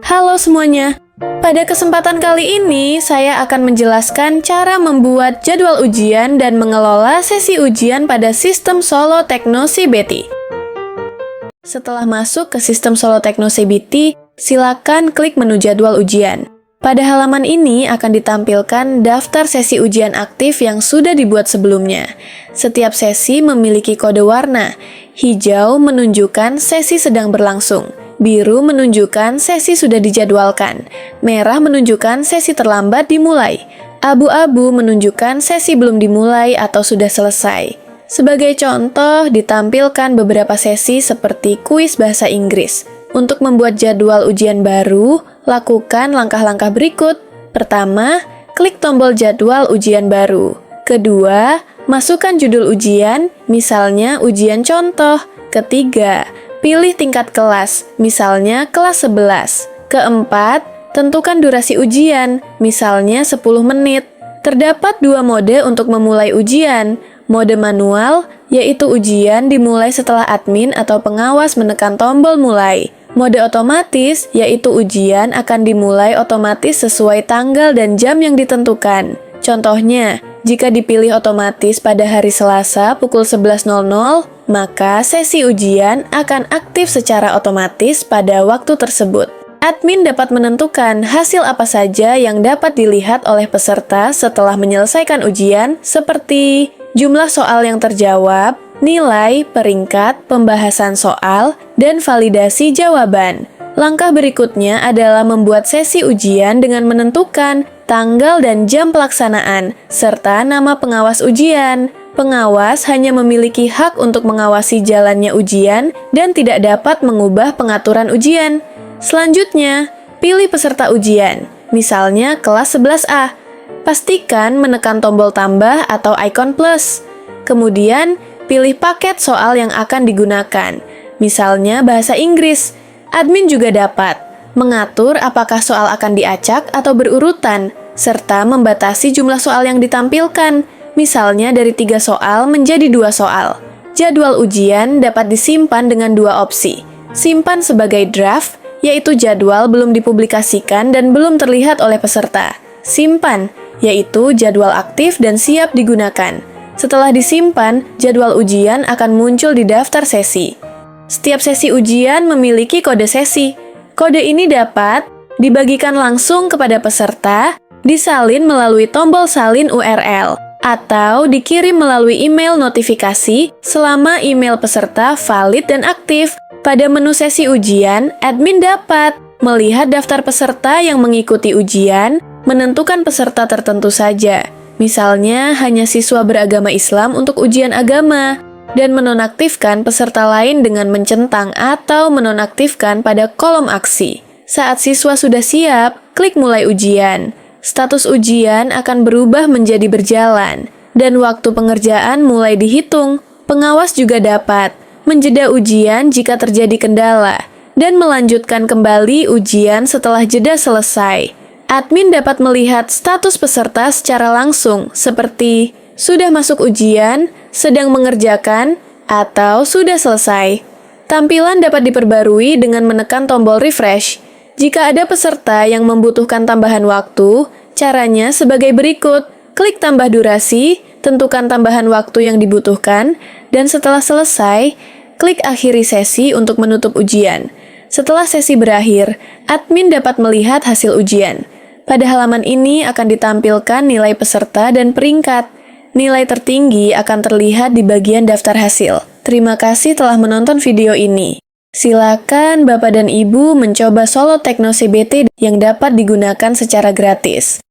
Halo semuanya, pada kesempatan kali ini saya akan menjelaskan cara membuat jadwal ujian dan mengelola sesi ujian pada sistem Solo Tekno CBT. Setelah masuk ke sistem Solo Tekno CBT, silakan klik menu jadwal ujian. Pada halaman ini akan ditampilkan daftar sesi ujian aktif yang sudah dibuat sebelumnya. Setiap sesi memiliki kode warna. Hijau menunjukkan sesi sedang berlangsung. Biru menunjukkan sesi sudah dijadwalkan. Merah menunjukkan sesi terlambat dimulai. Abu-abu menunjukkan sesi belum dimulai atau sudah selesai. Sebagai contoh, ditampilkan beberapa sesi seperti kuis bahasa Inggris. Untuk membuat jadwal ujian baru, lakukan langkah-langkah berikut. Pertama, klik tombol jadwal ujian baru. Kedua, masukkan judul ujian, misalnya ujian contoh. Ketiga, pilih tingkat kelas, misalnya kelas 11. Keempat, tentukan durasi ujian, misalnya 10 menit. Terdapat dua mode untuk memulai ujian. Mode manual, yaitu ujian dimulai setelah admin atau pengawas menekan tombol mulai. Mode otomatis, yaitu ujian akan dimulai otomatis sesuai tanggal dan jam yang ditentukan. Contohnya, jika dipilih otomatis pada hari Selasa pukul 11.00, maka sesi ujian akan aktif secara otomatis pada waktu tersebut. Admin dapat menentukan hasil apa saja yang dapat dilihat oleh peserta setelah menyelesaikan ujian, seperti jumlah soal yang terjawab, nilai, peringkat, pembahasan soal, dan validasi jawaban. Langkah berikutnya adalah membuat sesi ujian dengan menentukan tanggal dan jam pelaksanaan, serta nama pengawas ujian. Pengawas hanya memiliki hak untuk mengawasi jalannya ujian dan tidak dapat mengubah pengaturan ujian. Selanjutnya, pilih peserta ujian, misalnya kelas 11A. Pastikan menekan tombol tambah atau ikon plus. Kemudian, pilih paket soal yang akan digunakan, misalnya bahasa Inggris. Admin juga dapat mengatur apakah soal akan diacak atau berurutan, serta membatasi jumlah soal yang ditampilkan, misalnya dari 3 soal menjadi 2 soal. Jadwal ujian dapat disimpan dengan dua opsi. Simpan sebagai draft, yaitu jadwal belum dipublikasikan dan belum terlihat oleh peserta. Simpan, yaitu jadwal aktif dan siap digunakan. Setelah disimpan, jadwal ujian akan muncul di daftar sesi. Setiap sesi ujian memiliki kode sesi. Kode ini dapat dibagikan langsung kepada peserta, disalin melalui tombol salin URL, atau dikirim melalui email notifikasi selama email peserta valid dan aktif. Pada menu sesi ujian, admin dapat melihat daftar peserta yang mengikuti ujian, menentukan peserta tertentu saja, misalnya hanya siswa beragama Islam untuk ujian agama, dan menonaktifkan peserta lain dengan mencentang atau menonaktifkan pada kolom aksi. Saat siswa sudah siap, klik mulai ujian. Status ujian akan berubah menjadi berjalan, dan waktu pengerjaan mulai dihitung. Pengawas juga dapat menjeda ujian jika terjadi kendala, dan melanjutkan kembali ujian setelah jeda selesai. Admin dapat melihat status peserta secara langsung, seperti sudah masuk ujian, sedang mengerjakan, atau sudah selesai. Tampilan dapat diperbarui dengan menekan tombol refresh. Jika ada peserta yang membutuhkan tambahan waktu, caranya sebagai berikut. Klik tambah durasi, tentukan tambahan waktu yang dibutuhkan, dan setelah selesai, klik akhiri sesi untuk menutup ujian. Setelah sesi berakhir, admin dapat melihat hasil ujian. Pada halaman ini akan ditampilkan nilai peserta dan peringkat. Nilai tertinggi akan terlihat di bagian daftar hasil. Terima kasih telah menonton video ini. Silakan Bapak dan Ibu mencoba Solo Tekno CBT yang dapat digunakan secara gratis.